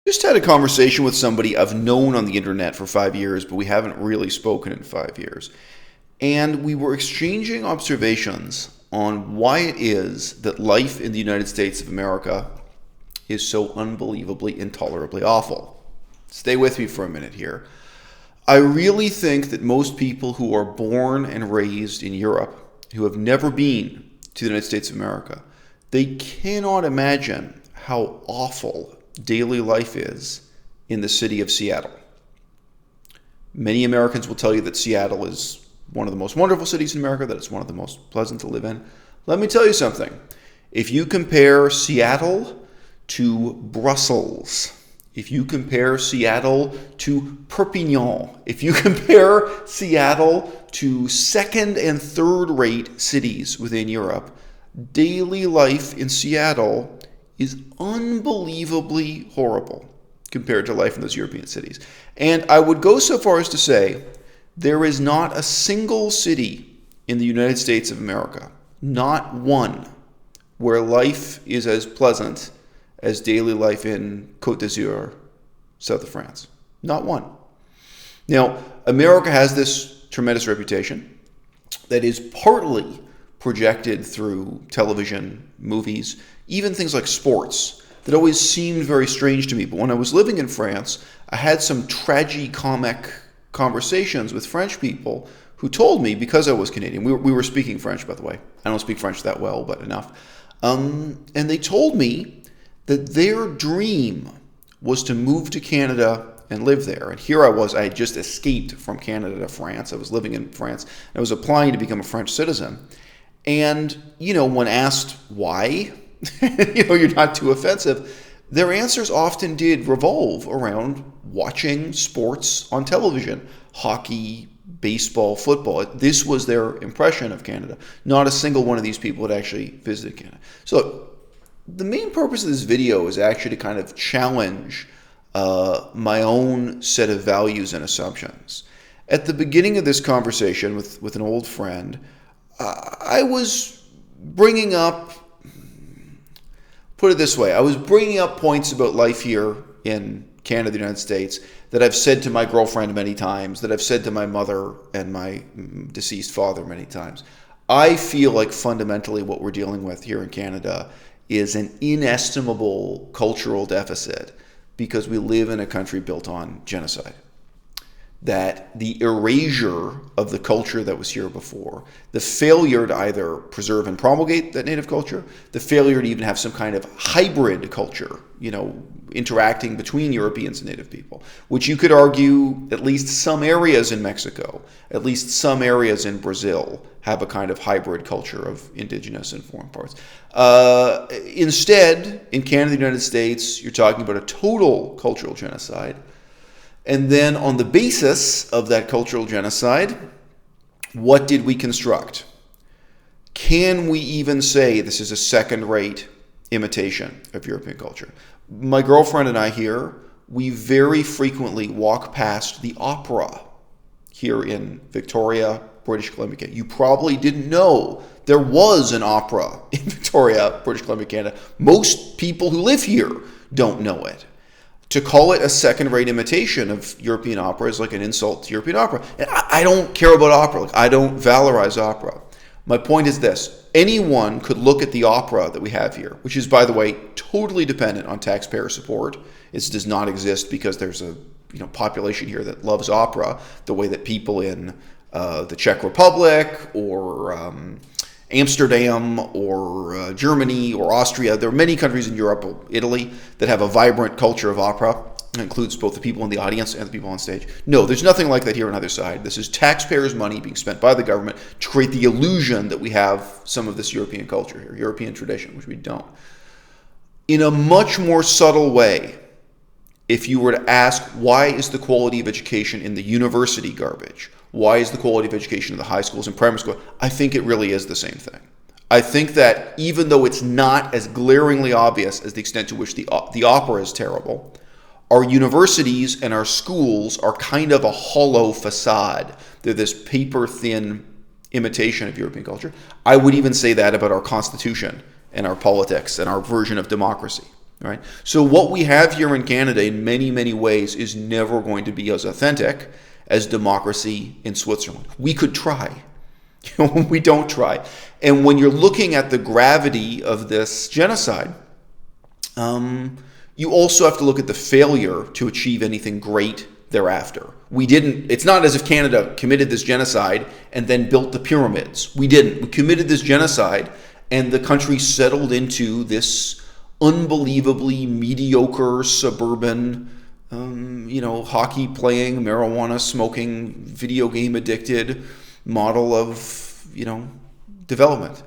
Just had a conversation with somebody I've known on the internet for 5 years, but we haven't really spoken in 5 years. And we were exchanging observations on why it is that life in the United States of America is so unbelievably, intolerably awful. Stay with me for a minute here. I really think that most people who are born and raised in Europe, who have never been to the United States of America, they cannot imagine how awful daily life is in the city of Seattle. Many Americans will tell you that Seattle is one of the most wonderful cities in America, that it's one of the most pleasant to live in. Let me tell you something. If you compare Seattle to Brussels, if you compare Seattle to Perpignan, if you compare Seattle to second and third rate cities within Europe, daily life in Seattle is unbelievably horrible compared to life in those European cities. And I would go so far as to say there is not a single city in the United States of America, not one, where life is as pleasant as daily life in Côte d'Azur, south of France. Not one. Now, America has this tremendous reputation that is partly projected through television, movies, even things like sports that always seemed very strange to me. But when I was living in France, I had some tragi-comic conversations with French people who told me, because I was Canadian, we were speaking French, by the way. I don't speak French that well, but enough. And they told me that their dream was to move to Canada and live there. And here I was, I had just escaped from Canada to France. I was living in France. And I was applying to become a French citizen. And, when asked why, you're not too offensive, their answers often did revolve around watching sports on television, hockey, baseball, football. This was their impression of Canada. Not a single one of these people had actually visited Canada. So look, the main purpose of this video is actually to kind of challenge my own set of values and assumptions. At the beginning of this conversation with an old friend, I was bringing up, put it this way, I was bringing up points about life here in Canada, the United States, that I've said to my girlfriend many times, that I've said to my mother and my deceased father many times. I feel like fundamentally what we're dealing with here in Canada is an inestimable cultural deficit because we live in a country built on genocide. That the erasure of the culture that was here before, the failure to either preserve and promulgate that native culture, the failure to even have some kind of hybrid culture, interacting between Europeans and native people, which you could argue at least some areas in Mexico, at least some areas in Brazil have a kind of hybrid culture of indigenous and foreign parts. Instead, in Canada, the United States, you're talking about a total cultural genocide. And then on the basis of that cultural genocide, what did we construct? Can we even say this is a second-rate imitation of European culture? My girlfriend and I here, we very frequently walk past the opera here in Victoria, British Columbia. You probably didn't know there was an opera in Victoria, British Columbia, Canada. Most people who live here don't know it. To call it a second-rate imitation of European opera is like an insult to European opera. And I don't care about opera. I don't valorize opera. My point is this. Anyone could look at the opera that we have here, which is, by the way, totally dependent on taxpayer support. It does not exist because there's a population here that loves opera the way that people in the Czech Republic or Amsterdam or Germany or Austria. There are many countries in Europe, Italy, that have a vibrant culture of opera. It includes both the people in the audience and the people on stage. No, there's nothing like that here on either side. This is taxpayers' money being spent by the government to create the illusion that we have some of this European culture here, European tradition, which we don't. In a much more subtle way, if you were to ask, why is the quality of education in the university garbage? Why is the quality of education in the high schools and primary school? I think it really is the same thing. I think that even though it's not as glaringly obvious as the extent to which the opera is terrible, our universities and our schools are kind of a hollow facade. They're this paper-thin imitation of European culture. I would even say that about our Constitution and our politics and our version of democracy. right? So what we have here in Canada in many, many ways is never going to be as authentic as democracy in Switzerland. We could try. We don't try. And when you're looking at the gravity of this genocide, you also have to look at the failure to achieve anything great thereafter. It's not as if Canada committed this genocide and then built the pyramids. We didn't. We committed this genocide and the country settled into this unbelievably mediocre suburban, hockey playing, marijuana smoking, video game addicted model of, development.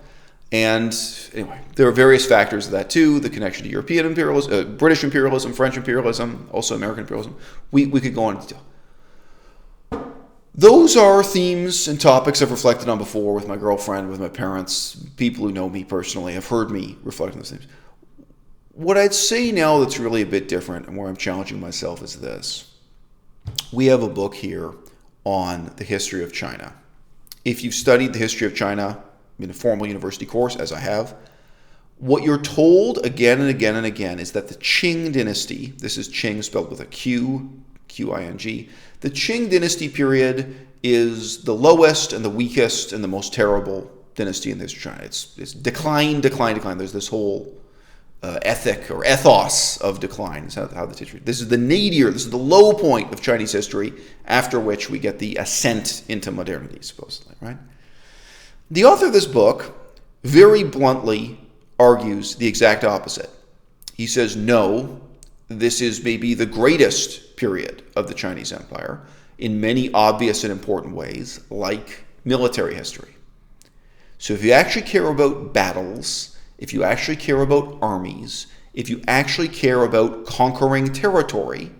And anyway, there are various factors of that too. The connection to European imperialism, British imperialism, French imperialism, also American imperialism. We could go into detail. Those are themes and topics I've reflected on before with my girlfriend, with my parents. People who know me personally have heard me reflect on those themes. What I'd say now that's really a bit different and where I'm challenging myself is this. We have a book here on the history of China. If you've studied the history of China in a formal university course, as I have, what you're told again and again and again is that the Ching Dynasty, this is Qing spelled with a Q, Q-I-N-G, the Qing Dynasty period is the lowest and the weakest and the most terrible dynasty in the history of China. It's decline. There's this whole ethic or ethos of decline is how the history. This is the nadir, this is the low point of Chinese history, after which we get the ascent into modernity, supposedly, right? The author of this book very bluntly argues the exact opposite. He says, no, this is maybe the greatest period of the Chinese Empire in many obvious and important ways, like military history. So if you actually care about battles, if you actually care about armies, if you actually care about conquering territory,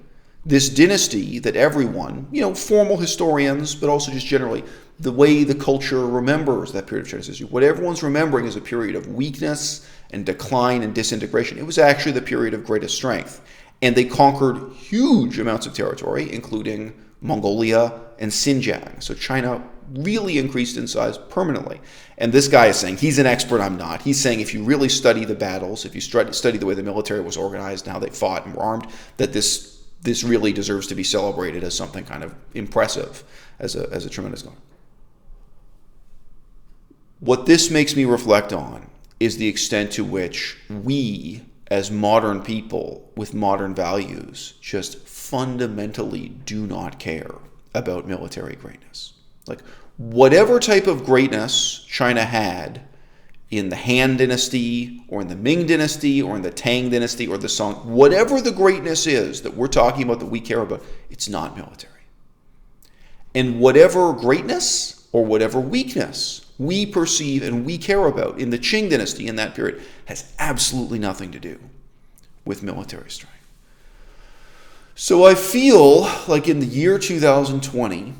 this dynasty that everyone, formal historians, but also just generally, the way the culture remembers that period of Chinese history, what everyone's remembering is a period of weakness and decline and disintegration. It was actually the period of greatest strength. And they conquered huge amounts of territory, including Mongolia and Xinjiang. So China really increased in size permanently. And this guy is saying, he's an expert, I'm not. He's saying if you really study the battles, if you study the way the military was organized and how they fought and were armed, that this really deserves to be celebrated as something kind of impressive, as a tremendous goal. What this makes me reflect on is the extent to which we, as modern people with modern values, just fundamentally do not care about military greatness. Like, whatever type of greatness China had in the Han Dynasty or in the Ming Dynasty or in the Tang Dynasty or the Song, whatever the greatness is that we're talking about that we care about, it's not military. And whatever greatness or whatever weakness we perceive and we care about in the Qing Dynasty in that period has absolutely nothing to do with military strength. So I feel like in the year 2020,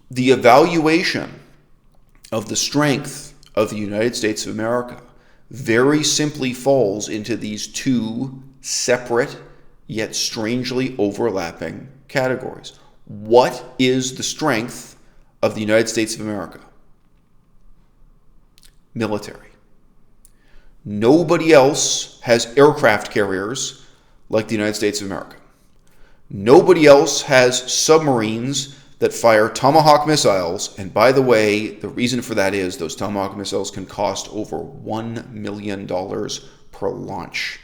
the evaluation of the strength of the United States of America very simply falls into these two separate yet strangely overlapping categories. What is the strength of the United States of America? Military. Nobody else has aircraft carriers like the United States of America. Nobody else has submarines that fire Tomahawk missiles. And by the way, the reason for that is those Tomahawk missiles can cost over $1 million per launch.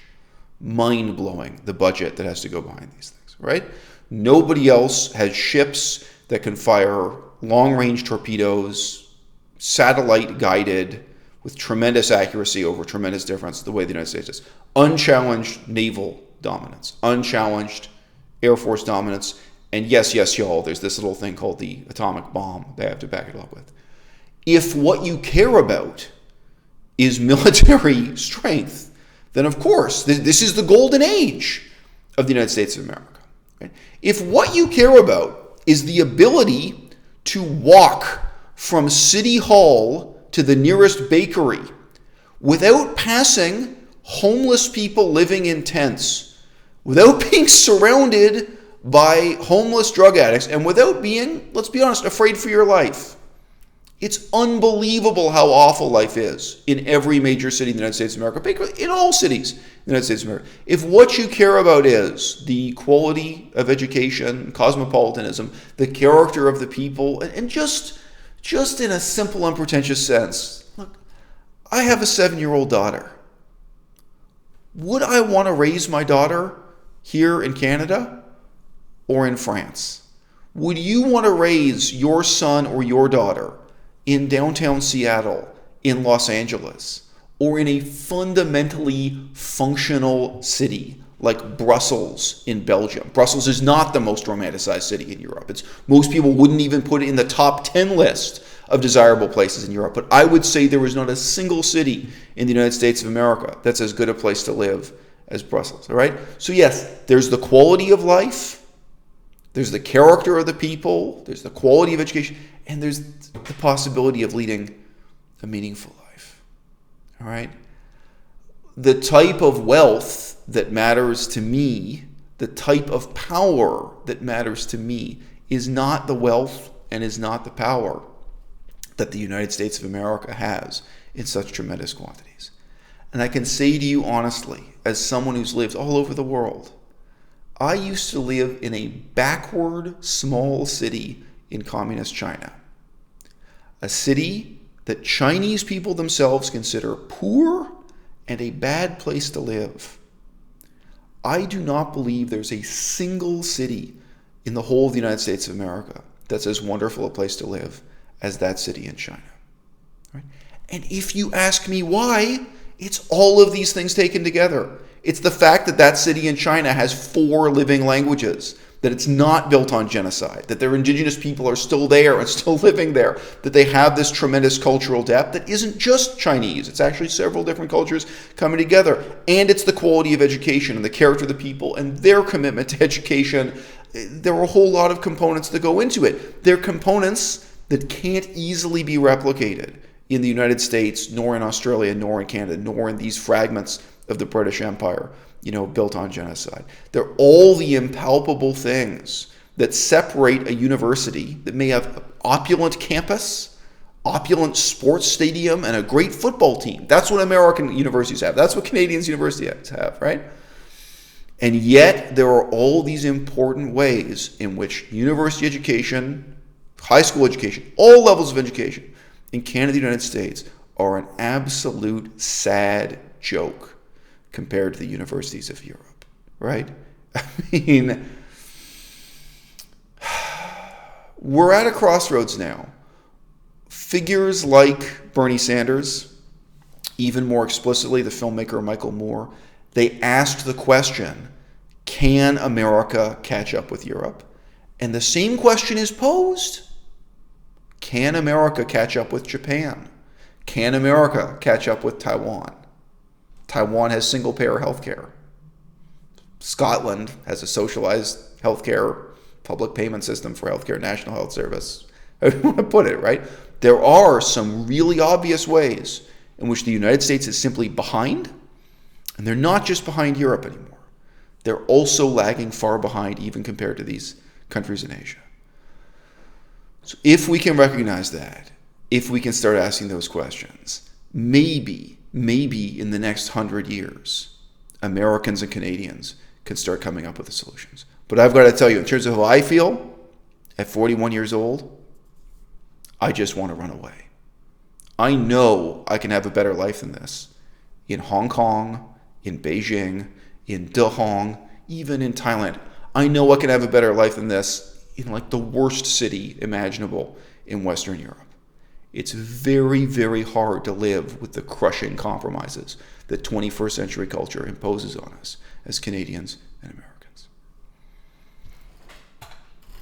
Mind-blowing, the budget that has to go behind these things, right? Nobody else has ships that can fire long-range torpedoes, satellite-guided, with tremendous accuracy over tremendous difference, the way the United States does. Unchallenged naval dominance, unchallenged Air Force dominance, and yes, y'all, there's this little thing called the atomic bomb they have to back it up with. If what you care about is military strength, then of course, this is the golden age of the United States of America. Right? If what you care about is the ability to walk from City Hall to the nearest bakery without passing homeless people living in tents, without being surrounded by homeless drug addicts, and without being, let's be honest, afraid for your life. It's unbelievable how awful life is in every major city in the United States of America, in all cities the United States of America. If what you care about is the quality of education, cosmopolitanism, the character of the people, and just in a simple, unpretentious sense, look, I have a 7-year-old daughter. Would I want to raise my daughter here in Canada or in France? Would you want to raise your son or your daughter in downtown Seattle, in Los Angeles, or in a fundamentally functional city like Brussels in Belgium? Brussels is not the most romanticized city in Europe. Most people wouldn't even put it in the top 10 list of desirable places in Europe. But I would say there is not a single city in the United States of America that's as good a place to live as Brussels. All right? So yes, there's the quality of life, there's the character of the people, there's the quality of education, and there's the possibility of leading a meaningful life. All right? The type of wealth that matters to me, the type of power that matters to me, is not the wealth and is not the power that the United States of America has in such tremendous quantities. And I can say to you honestly, as someone who's lived all over the world, I used to live in a backward, small city in communist China. A city that Chinese people themselves consider poor and a bad place to live. I do not believe there's a single city in the whole of the United States of America that's as wonderful a place to live as that city in China. Right? And if you ask me why, it's all of these things taken together. It's the fact that that city in China has 4 living languages, that it's not built on genocide, that their indigenous people are still there and still living there, that they have this tremendous cultural depth that isn't just Chinese. It's actually several different cultures coming together. And it's the quality of education and the character of the people and their commitment to education. There are a whole lot of components that go into it. They're components that can't easily be replicated in the United States, nor in Australia, nor in Canada, nor in these fragments of the British Empire, built on genocide. They're all the impalpable things that separate a university that may have an opulent campus, opulent sports stadium, and a great football team. That's what American universities have. That's what Canadian universities have, right? And yet, there are all these important ways in which university education, high school education, all levels of education in Canada and the United States are an absolute sad joke compared to the universities of Europe, right? I mean, we're at a crossroads now. Figures like Bernie Sanders, even more explicitly the filmmaker Michael Moore, they asked the question, can America catch up with Europe? And the same question is posed. Can America catch up with Japan? Can America catch up with Taiwan? Taiwan has single-payer healthcare. Scotland has a socialized healthcare, public payment system for healthcare, National Health Service. I don't want to put it, right? There are some really obvious ways in which the United States is simply behind, and they're not just behind Europe anymore. They're also lagging far behind even compared to these countries in Asia. So if we can recognize that, if we can start asking those questions, maybe in the next 100 years, Americans and Canadians can start coming up with the solutions. But I've got to tell you, in terms of how I feel, at 41 years old, I just want to run away. I know I can have a better life than this in Hong Kong, in Beijing, in Dahong, even in Thailand. I know I can have a better life than this in like the worst city imaginable in Western Europe. It's very, very hard to live with the crushing compromises that 21st century culture imposes on us as Canadians and Americans.